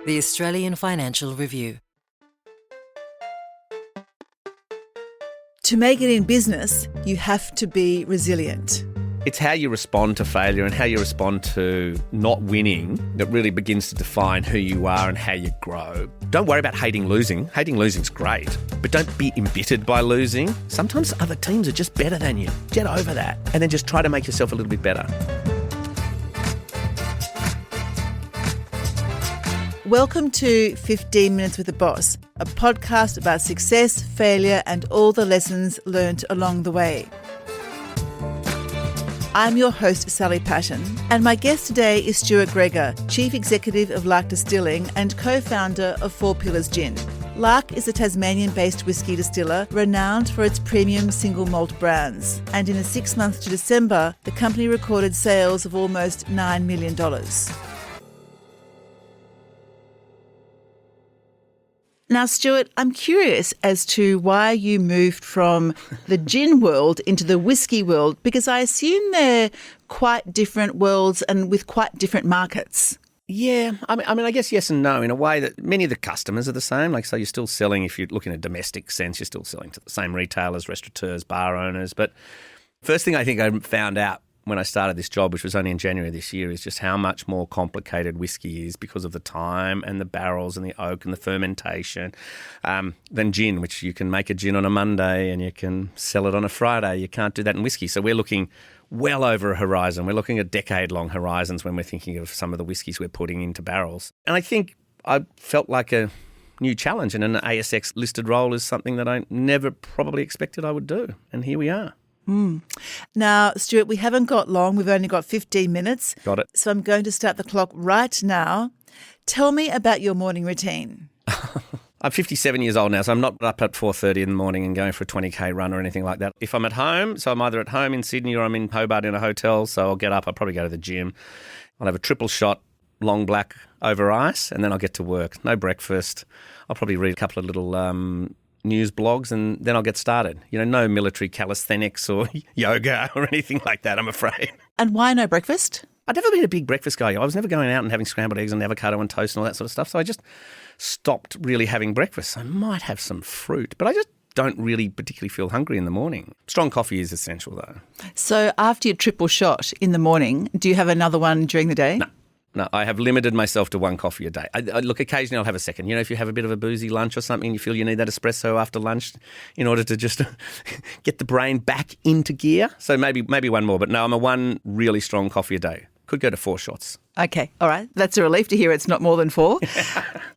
The Australian Financial Review. To make it in business, you have to be resilient. It's how you respond to failure and how you respond to not winning that really begins to define who you are and how you grow. Don't worry about hating losing. Hating losing's great, but don't be embittered by losing. Sometimes other teams are just better than you. Get over that and then just try to make yourself a little bit better. Welcome to 15 Minutes with the Boss, a podcast about success, failure, and all the lessons learnt along the way. I'm your host, Sally Patton, and my guest today is Stuart Gregor, Chief Executive of Lark Distilling and co-founder of Four Pillars Gin. Lark is a Tasmanian-based whisky distiller renowned for its premium single malt brands, and in the 6 months to December, the company recorded sales of almost $9 million. Now, Stuart, I'm curious as to why you moved from the gin world into the whisky world, because I assume they're quite different worlds and with quite different markets. Yeah, I mean, I guess yes and no in a way that many of the customers are the same. Like, so you're still selling, if you look in a domestic sense, you're still selling to the same retailers, restaurateurs, bar owners. But first thing I think I found out when I started this job, which was only in January this year, is just how much more complicated whiskey is because of the time and the barrels and the oak and the fermentation than gin, which you can make a gin on a Monday and you can sell it on a Friday. You can't do that in whiskey. So we're looking well over a horizon. We're looking at decade-long horizons when we're thinking of some of the whiskies we're putting into barrels. And I think I felt like a new challenge, and an ASX-listed role is something that I never probably expected I would do. And here we are. Now, Stuart, we haven't got long. We've only got 15 minutes. Got it. So I'm going to start the clock right now. Tell me about your morning routine. I'm 57 years old now, so I'm not up at 4:30 in the morning and going for a 20K run or anything like that. If I'm at home, so I'm either at home in Sydney or I'm in Hobart in a hotel, so I'll get up, I'll probably go to the gym. I'll have a triple shot, long black over ice, and then I'll get to work. No breakfast. I'll probably read a couple of little news blogs, and then I'll get started. You know, no military calisthenics or yoga or anything like that, I'm afraid. And why no breakfast? I'd never been a big breakfast guy. I was never going out and having scrambled eggs and avocado and toast and all that sort of stuff. So I just stopped really having breakfast. I might have some fruit, but I just don't really particularly feel hungry in the morning. Strong coffee is essential though. So after your triple shot in the morning, do you have another one during the day? No, I have limited myself to one coffee a day. Look, occasionally I'll have a second. You know, if you have a bit of a boozy lunch or something, you feel you need that espresso after lunch in order to just get the brain back into gear. So maybe one more. But no, I'm a one really strong coffee a day. Could go to 4 shots. Okay, all right. That's a relief to hear it's not more than 4.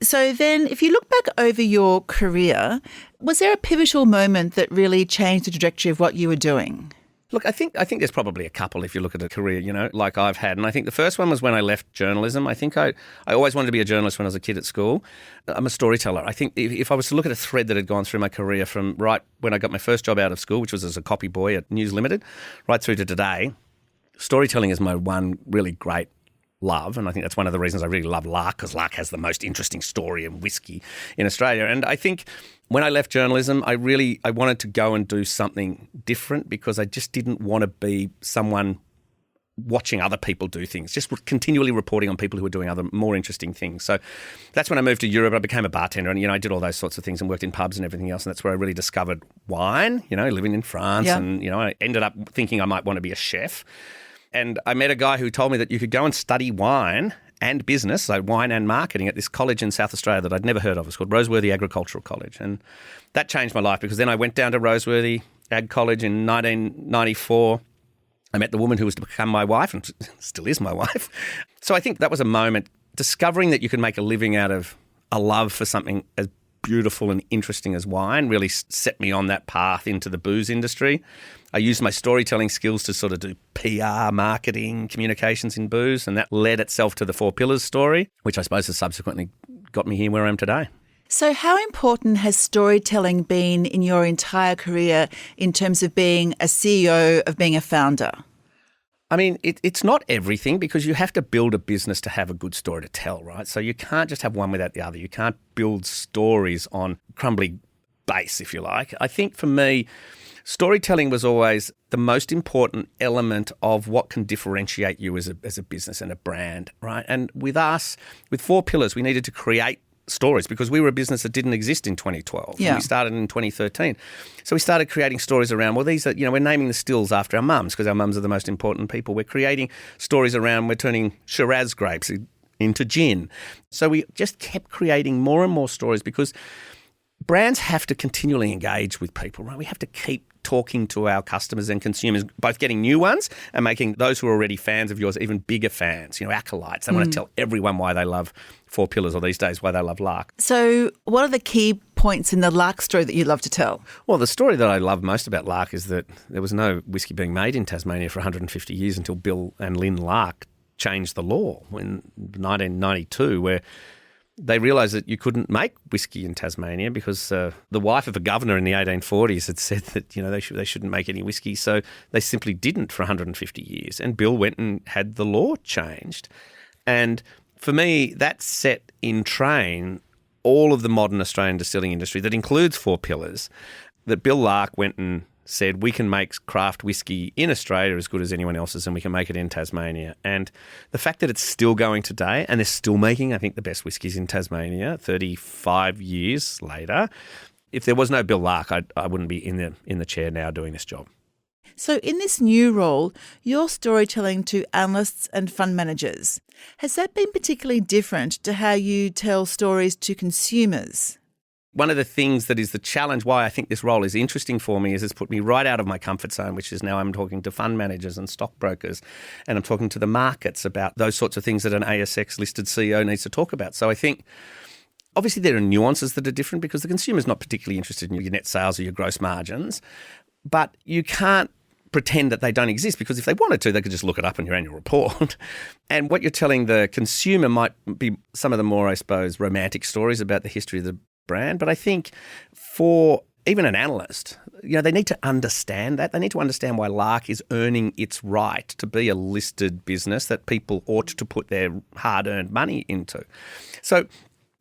So then if you look back over your career, was there a pivotal moment that really changed the trajectory of what you were doing? Look, I think there's probably a couple if you look at a career, you know, like I've had. And I think the first one was when I left journalism. I think I always wanted to be a journalist when I was a kid at school. I'm a storyteller. I think if I was to look at a thread that had gone through my career from right when I got my first job out of school, which was as a copy boy at News Limited, right through to today, storytelling is my one really great love, and I think that's one of the reasons I really love Lark, because Lark has the most interesting story in whiskey in Australia. And I think when I left journalism, I wanted to go and do something different, because I just didn't want to be someone watching other people do things, just continually reporting on people who were doing other more interesting things. So that's when I moved to Europe. I became a bartender, and I did all those sorts of things and worked in pubs and everything else, and that's where I really discovered wine, living in France. Yeah. And I ended up thinking I might want to be a chef. And I met a guy who told me that you could go and study wine and business, so wine and marketing, at this college in South Australia that I'd never heard of. It's called Roseworthy Agricultural College. And that changed my life, because then I went down to Roseworthy Ag College in 1994. I met the woman who was to become my wife, and still is my wife. So I think that was a moment, discovering that you could make a living out of a love for something as beautiful and interesting as wine really set me on that path into the booze industry. I used my storytelling skills to sort of do PR, marketing, communications in booze, and that led itself to the Four Pillars story, which I suppose has subsequently got me here where I am today. So how important has storytelling been in your entire career in terms of being a CEO, of being a founder? I mean, it's not everything, because you have to build a business to have a good story to tell, right? So you can't just have one without the other. You can't build stories on crumbly base, if you like. I think for me, storytelling was always the most important element of what can differentiate you as a business and a brand, right? And with us, with Four Pillars, we needed to create stories because we were a business that didn't exist in 2012. Yeah. We started in 2013. So we started creating stories around, well, these are, we're naming the stills after our mums because our mums are the most important people. We're creating stories around, we're turning Shiraz grapes into gin. So we just kept creating more and more stories because brands have to continually engage with people, right? We have to keep talking to our customers and consumers, both getting new ones and making those who are already fans of yours even bigger fans, acolytes. They want to tell everyone why they love Four Pillars, or these days why they love Lark. So what are the key points in the Lark story that you'd love to tell? Well, the story that I love most about Lark is that there was no whiskey being made in Tasmania for 150 years until Bill and Lynn Lark changed the law in 1992, where they realised that you couldn't make whiskey in Tasmania because the wife of a governor in the 1840s had said that they shouldn't make any whiskey, so they simply didn't for 150 years. And Bill went and had the law changed. And for me, that set in train all of the modern Australian distilling industry that includes Four Pillars, that Bill Lark went and said we can make craft whiskey in Australia as good as anyone else's and we can make it in Tasmania. And the fact that it's still going today and they're still making, I think, the best whiskies in Tasmania 35 years later, if there was no Bill Lark, I wouldn't be in the chair now doing this job. So in this new role, you're storytelling to analysts and fund managers. Has that been particularly different to how you tell stories to consumers? One of the things that is the challenge why I think this role is interesting for me is it's put me right out of my comfort zone, which is now I'm talking to fund managers and stockbrokers and I'm talking to the markets about those sorts of things that an ASX-listed CEO needs to talk about. So I think obviously there are nuances that are different because the consumer is not particularly interested in your net sales or your gross margins, but you can't pretend that they don't exist because if they wanted to, they could just look it up in your annual report. And what you're telling the consumer might be some of the more, I suppose, romantic stories about the history of the brand. But I think for even an analyst, they need to understand that. They need to understand why Lark is earning its right to be a listed business that people ought to put their hard-earned money into. So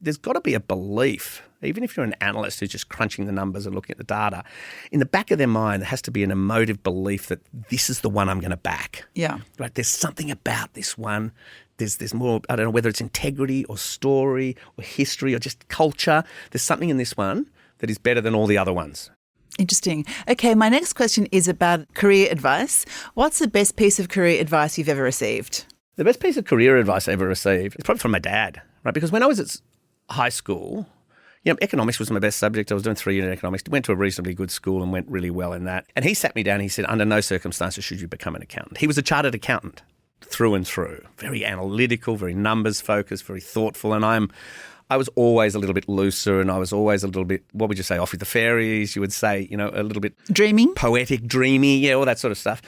there's got to be a belief, even if you're an analyst who's just crunching the numbers and looking at the data, in the back of their mind there has to be an emotive belief that this is the one I'm going to back. Yeah. Right? There's something about this one. There's more, I don't know whether it's integrity or story or history or just culture. There's something in this one that is better than all the other ones. Interesting. Okay, my next question is about career advice. What's the best piece of career advice you've ever received? The best piece of career advice I ever received is probably from my dad, right? Because when I was at high school, economics was my best subject. I was doing 3-year economics, went to a reasonably good school and went really well in that. And he sat me down and he said, under no circumstances should you become an accountant. He was a chartered accountant through and through, very analytical, very numbers focused, very thoughtful. And I was always a little bit looser and I was always a little bit, what would you say, off with the fairies, you would say, a little bit dreaming, poetic, dreamy, all that sort of stuff.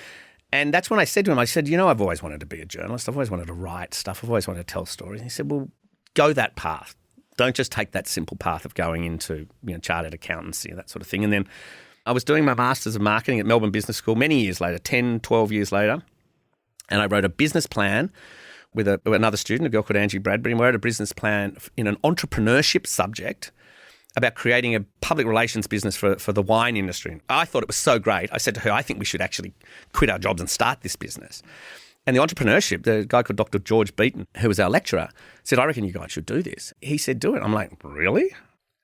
And that's when I said to him, I've always wanted to be a journalist. I've always wanted to write stuff. I've always wanted to tell stories. And he said, well, go that path. Don't just take that simple path of going into chartered accountancy, that sort of thing. And then I was doing my Masters of Marketing at Melbourne Business School many years later, 10, 12 years later. And I wrote a business plan with another student, a girl called Angie Bradbury, and we wrote a business plan in an entrepreneurship subject about creating a public relations business for the wine industry. I thought it was so great. I said to her, I think we should actually quit our jobs and start this business. And the entrepreneurship, the guy called Dr. George Beaton, who was our lecturer, said, I reckon you guys should do this. He said, do it. I'm like, really?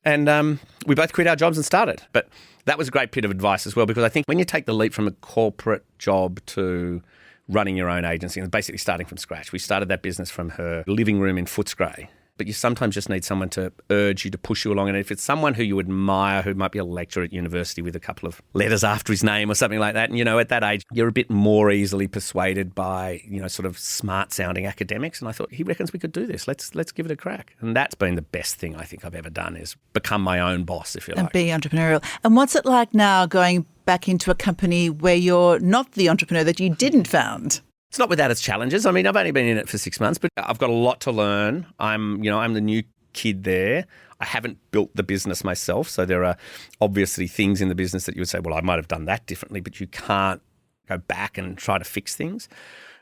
And we both quit our jobs and started. But that was a great bit of advice as well, because I think when you take the leap from a corporate job to running your own agency and basically starting from scratch, we started that business from her living room in Footscray. But you sometimes just need someone to urge you, to push you along. And if it's someone who you admire, who might be a lecturer at university with a couple of letters after his name or something like that, and, at that age, you're a bit more easily persuaded by, sort of smart-sounding academics. And I thought, he reckons we could do this. Let's give it a crack. And that's been the best thing I think I've ever done, is become my own boss, if you like. And be entrepreneurial. And what's it like now going back into a company where you're not the entrepreneur that you didn't found? It's not without its challenges. I mean, I've only been in it for 6 months, but I've got a lot to learn. I'm the new kid there. I haven't built the business myself, so there are obviously things in the business that you would say, well, I might have done that differently, but you can't go back and try to fix things.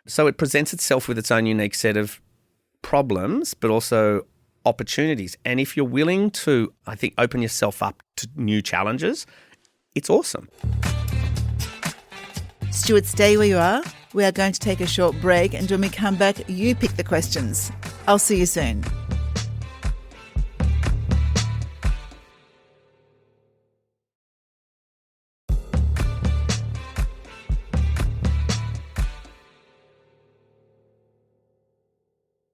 So it presents itself with its own unique set of problems, but also opportunities. And if you're willing to, I think, open yourself up to new challenges, it's awesome. Stuart, stay where you are. We are going to take a short break, and when we come back, you pick the questions. I'll see you soon.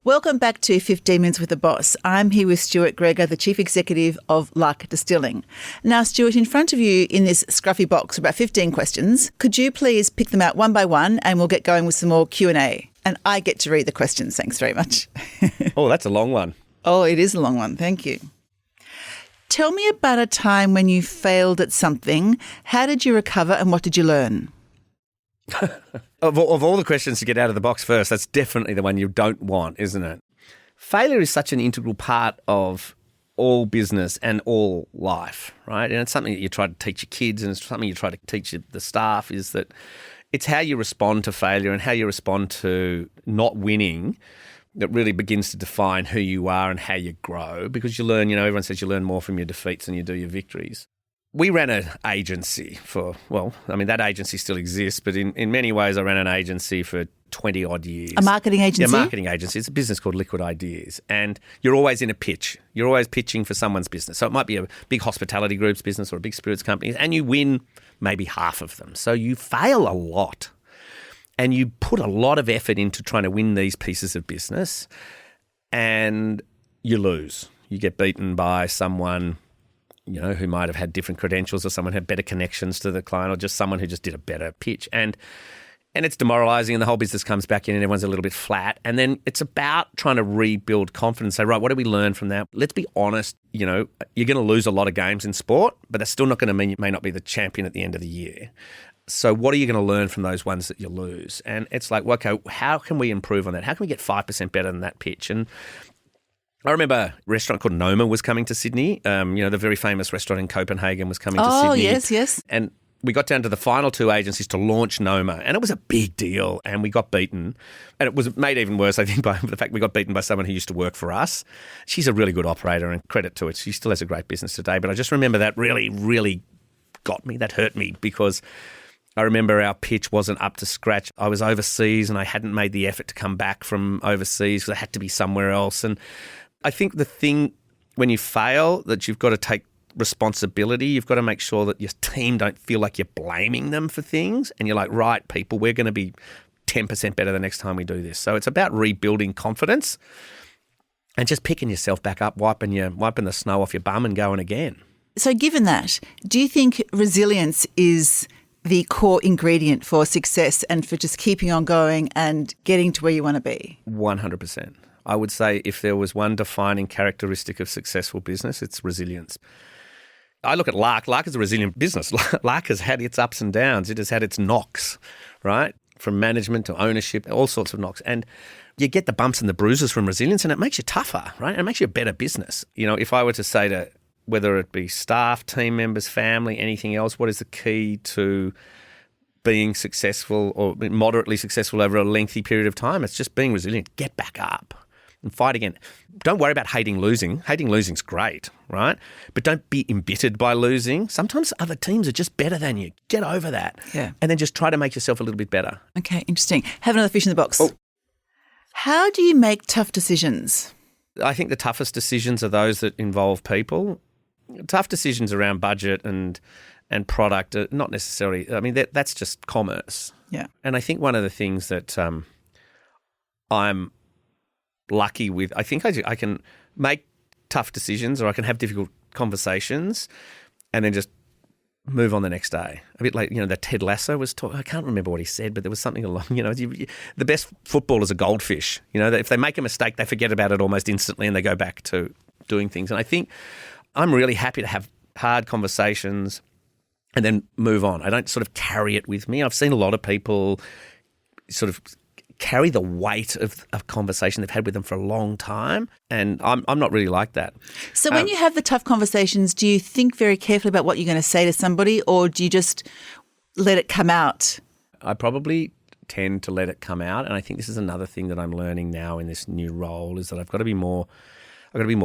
Welcome back to 15 Minutes with the Boss. I'm here with Stuart Gregor, the Chief Executive of Lark Distilling. Now, Stuart, in front of you in this scruffy box, about 15 questions. Could you please pick them out one by one and we'll get going with some more Q&A? And I get to read the questions. Thanks very much. Oh, that's a long one. Oh, it is a long one. Thank you. Tell me about a time when you failed at something. How did you recover and what did you learn? Of all the questions to get out of the box first, that's definitely the one you don't want, isn't it? Failure is such an integral part of all business and all life, right? And it's something that you try to teach your kids and it's something you try to teach the staff, is that it's how you respond to failure and how you respond to not winning that really begins to define who you are and how you grow, because you learn, everyone says you learn more from your defeats than you do your victories. We ran an agency that agency still exists, but in many ways I ran an agency for 20 odd years. A marketing agency? Yeah, marketing agency. It's a business called Liquid Ideas. And you're always in a pitch. You're always pitching for someone's business. So it might be a big hospitality group's business or a big spirits company, and you win maybe half of them. So you fail a lot. And you put a lot of effort into trying to win these pieces of business, and you lose. You get beaten by someone who might have had different credentials, or someone had better connections to the client, or just someone who just did a better pitch. And it's demoralising, and the whole business comes back in and everyone's a little bit flat. And then it's about trying to rebuild confidence. Say, right, what do we learn from that? Let's be honest, you're going to lose a lot of games in sport, but that's still not going to mean you may not be the champion at the end of the year. So what are you going to learn from those ones that you lose? And it's like, well, okay, how can we improve on that? How can we get 5% better than that pitch? And I remember a restaurant called Noma was coming to Sydney. The very famous restaurant in Copenhagen was coming to Sydney. Oh, yes. And we got down to the final two agencies to launch Noma, and it was a big deal, and we got beaten. And it was made even worse, I think, by the fact we got beaten by someone who used to work for us. She's a really good operator, and credit to it. She still has a great business today. But I just remember that really, really got me. That hurt me, because I remember our pitch wasn't up to scratch. I was overseas and I hadn't made the effort to come back from overseas because I had to be somewhere else. And I think the thing when you fail that you've got to take responsibility. You've got to make sure that your team don't feel like you're blaming them for things, and you're like, right, people, we're going to be 10% better the next time we do this. So it's about rebuilding confidence and just picking yourself back up, wiping the snow off your bum and going again. So given that, do you think resilience is the core ingredient for success and for just keeping on going and getting to where you want to be? 100%. I would say if there was one defining characteristic of successful business, it's resilience. I look at Lark. Lark is a resilient business. Lark has had its ups and downs. It has had its knocks, right? From management to ownership, all sorts of knocks. And you get the bumps and the bruises from resilience, and it makes you tougher, right? It makes you a better business. If I were to say to whether it be staff, team members, family, anything else, what is the key to being successful or moderately successful over a lengthy period of time? It's just being resilient. Get back up and fight again. Don't worry about hating losing. Hating losing's great, right? But don't be embittered by losing. Sometimes other teams are just better than you. Get over that. Yeah. And then just try to make yourself a little bit better. Okay, interesting. Have another fish in the box. Oh. How do you make tough decisions? I think the toughest decisions are those that involve people. Tough decisions around budget and product are not necessarily, that's just commerce. Yeah. And I think one of the things that I'm lucky with, I think I can make tough decisions, or I can have difficult conversations and then just move on the next day. A bit like, that Ted Lasso was talking, I can't remember what he said, but there was something along, the best football is a goldfish. That if they make a mistake, they forget about it almost instantly and they go back to doing things. And I think I'm really happy to have hard conversations and then move on. I don't sort of carry it with me. I've seen a lot of people sort of carry the weight of a conversation they've had with them for a long time, and I'm not really like that. So when you have the tough conversations, do you think very carefully about what you're going to say to somebody, or do you just let it come out? I probably tend to let it come out, and I think this is another thing that I'm learning now in this new role, is that I've got to be more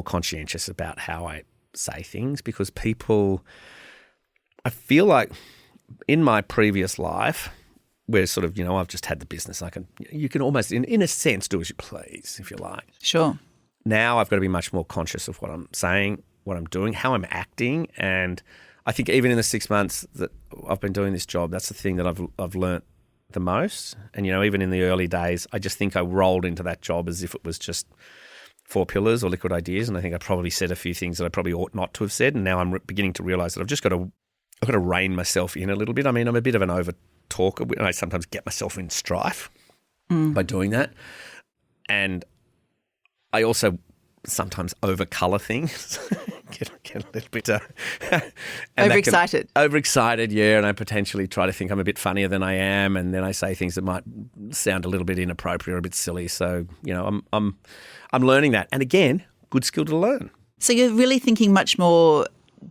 conscientious about how I say things, because people, I feel like in my previous life, where sort of, I've just had the business. You can almost, in a sense, do as you please, if you like. Sure. Now I've got to be much more conscious of what I'm saying, what I'm doing, how I'm acting. And I think even in the 6 months that I've been doing this job, that's the thing that I've learnt the most. And, even in the early days, I just think I rolled into that job as if it was just 4 pillars or liquid ideas. And I think I probably said a few things that I probably ought not to have said. And now I'm beginning to realise that I've got to rein myself in a little bit. I mean, I'm a bit of an over talker, and I sometimes get myself in strife by doing that. And I also sometimes over-colour things, get a little bit overexcited. Overexcited, yeah, and I potentially try to think I'm a bit funnier than I am, and then I say things that might sound a little bit inappropriate or a bit silly. So, I'm learning that. And again, good skill to learn. So you're really thinking much more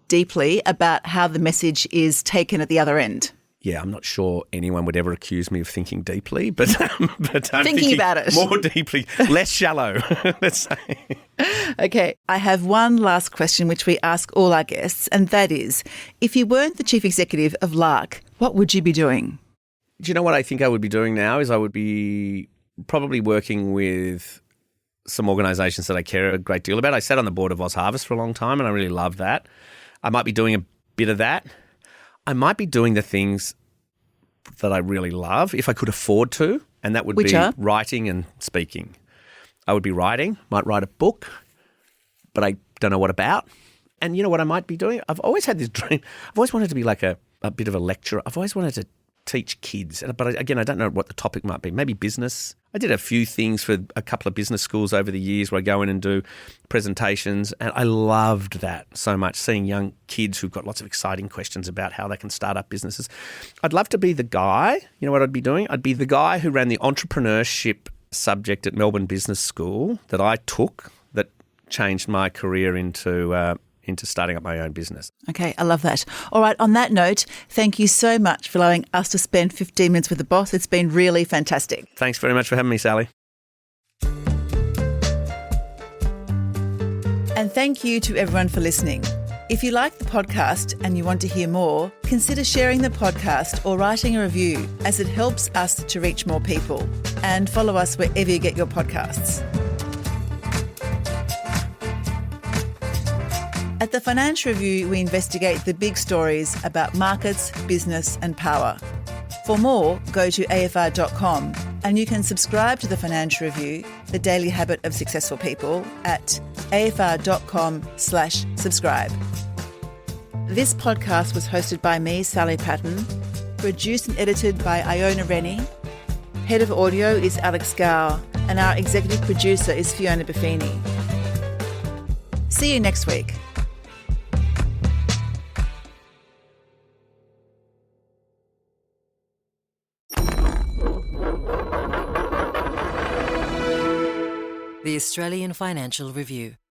deeply about how the message is taken at the other end. Yeah, I'm not sure anyone would ever accuse me of thinking deeply, but I'm thinking about it more deeply, less shallow, let's say. Okay, I have one last question which we ask all our guests, and that is, if you weren't the chief executive of Lark, what would you be doing? Do you know what I think I would be doing now is I would be probably working with some organisations that I care a great deal about. I sat on the board of Oz Harvest for a long time and I really loved that. I might be doing a bit of that. I might be doing the things that I really love if I could afford to, and that would be writing and speaking. I would be writing, might write a book, but I don't know what about. And you know what I might be doing? I've always had this dream. I've always wanted to be like a bit of a lecturer. I've always wanted to teach kids. But again, I don't know what the topic might be. Maybe business. I did a few things for a couple of business schools over the years where I go in and do presentations, and I loved that so much, seeing young kids who've got lots of exciting questions about how they can start up businesses. I'd love to be the guy. You know what I'd be doing? I'd be the guy who ran the entrepreneurship subject at Melbourne Business School that I took that changed my career into starting up my own business. Okay, I love that. All right, on that note, thank you so much for allowing us to spend 15 minutes with the boss. It's been really fantastic. Thanks very much for having me, Sally. And thank you to everyone for listening. If you like the podcast and you want to hear more, consider sharing the podcast or writing a review, as it helps us to reach more people. And follow us wherever you get your podcasts. At the Financial Review, we investigate the big stories about markets, business and power. For more, go to afr.com and you can subscribe to the Financial Review, the daily habit of successful people, at afr.com/subscribe. This podcast was hosted by me, Sally Patton, produced and edited by Iona Rennie. Head of audio is Alex Gow, and our executive producer is Fiona Buffini. See you next week. The Australian Financial Review.